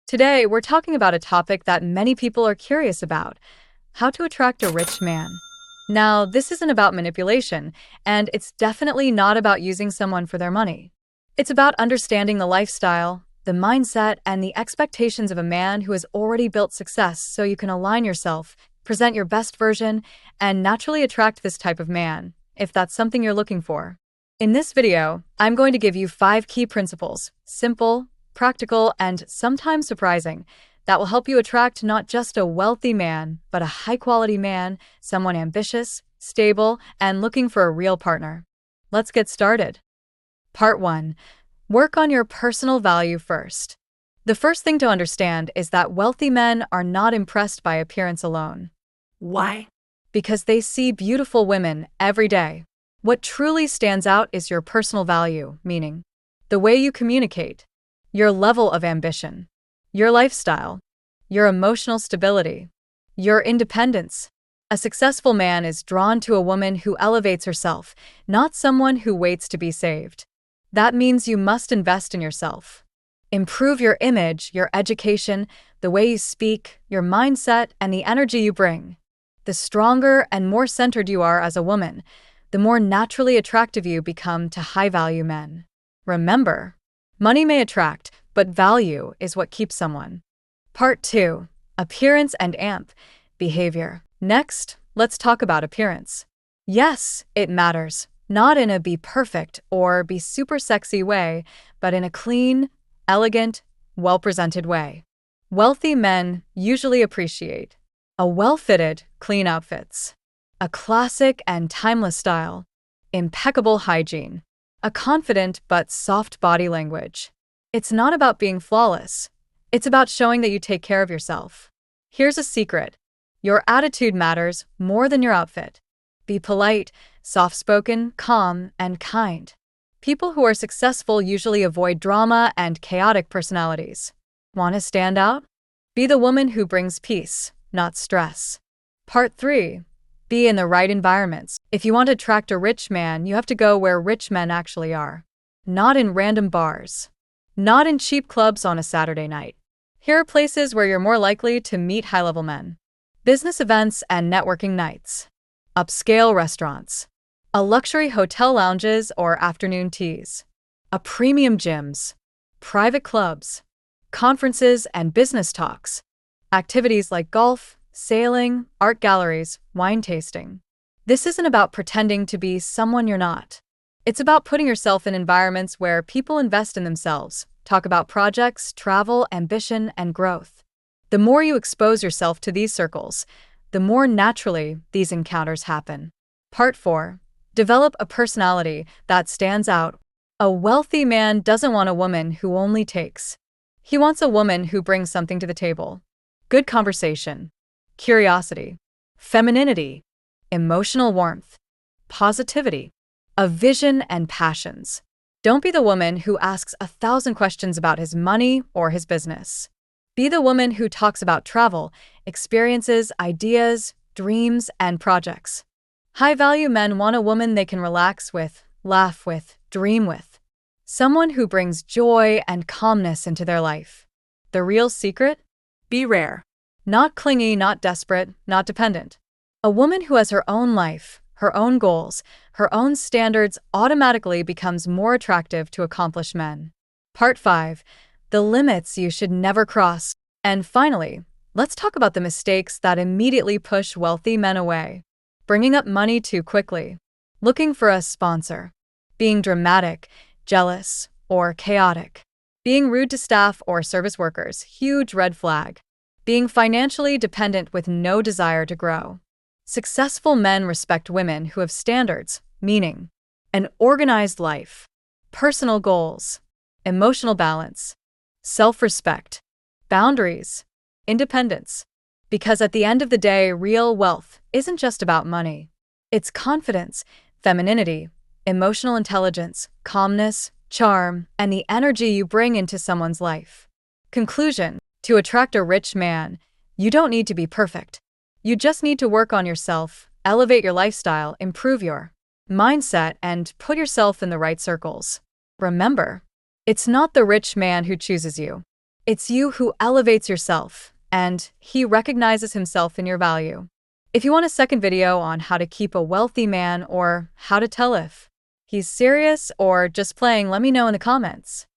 Today, we're talking about a topic that many people are curious about: how to attract a rich man. Now, this isn't about manipulation, and it's definitely not about using someone for their money. It's about understanding the lifestyle, the mindset, and the expectations of a man who has already built success so you can align yourself, present your best version, and naturally attract this type of man, if that's something you're looking for. In this video, I'm going to give you 5 key principles, simple, practical, and sometimes surprising, that will help you attract not just a wealthy man, but a high-quality man, someone ambitious, stable, and looking for a real partner. Let's get started. Part 1. Work on your personal value first. The first thing to understand is that wealthy men are not impressed by appearance alone. Why? Because they see beautiful women every day. What truly stands out is your personal value, meaning the way you communicate, your level of ambition, your lifestyle, your emotional stability, your independence. A successful man is drawn to a woman who elevates herself, not someone who waits to be saved. That means you must invest in yourself. Improve your image, your education, the way you speak, your mindset, and the energy you bring. The stronger and more centered you are as a woman, the more naturally attractive you become to high-value men. Remember, money may attract, but value is what keeps someone. Part 2. Appearance and behavior. Next, let's talk about appearance. Yes, it matters. Not in a be perfect or be super sexy way, but in a clean, elegant, well-presented way. Wealthy men usually appreciate a well-fitted, clean outfits, a classic and timeless style, impeccable hygiene, a confident but soft body language. It's not about being flawless. It's about showing that you take care of yourself. Here's a secret. Your attitude matters more than your outfit. Be polite, soft-spoken, calm, and kind. People who are successful usually avoid drama and chaotic personalities. Want to stand out? Be the woman who brings peace, not stress. Part 3. Be in the right environments. If you want to attract a rich man, you have to go where rich men actually are. Not in random bars. Not in cheap clubs on a Saturday night. Here are places where you're more likely to meet high-level men. Business events and networking nights. Upscale restaurants. A luxury hotel lounges or afternoon teas. A premium gyms. Private clubs. Conferences and business talks. Activities like golf, sailing, art galleries, wine tasting. This isn't about pretending to be someone you're not. It's about putting yourself in environments where people invest in themselves, talk about projects, travel, ambition, and growth. The more you expose yourself to these circles, the more naturally these encounters happen. Part 4. Develop a personality that stands out. A wealthy man doesn't want a woman who only takes. He wants a woman who brings something to the table. Good conversation, curiosity, femininity, emotional warmth, positivity, a vision and passions. Don't be the woman who asks 1,000 questions about his money or his business. Be the woman who talks about travel, experiences, ideas, dreams, and projects. High-value men want a woman they can relax with, laugh with, dream with. Someone who brings joy and calmness into their life. The real secret? Be rare. Not clingy, not desperate, not dependent. A woman who has her own life, her own goals, her own standards automatically becomes more attractive to accomplished men. Part 5. The limits you should never cross. And finally, let's talk about the mistakes that immediately push wealthy men away. Bringing up money too quickly. Looking for a sponsor. Being dramatic, jealous, or chaotic. Being rude to staff or service workers, huge red flag. Being financially dependent with no desire to grow. Successful men respect women who have standards, meaning an organized life, personal goals, emotional balance, self-respect, boundaries, independence. Because at the end of the day, real wealth isn't just about money. It's confidence, femininity, emotional intelligence, calmness, charm, and the energy you bring into someone's life. Conclusion: to attract a rich man, you don't need to be perfect. You just need to work on yourself, elevate your lifestyle, improve your mindset, and put yourself in the right circles. Remember, it's not the rich man who chooses you. It's you who elevates yourself, and he recognizes himself in your value. If you want a second video on how to keep a wealthy man or how to tell if he's serious or just playing, let me know in the comments.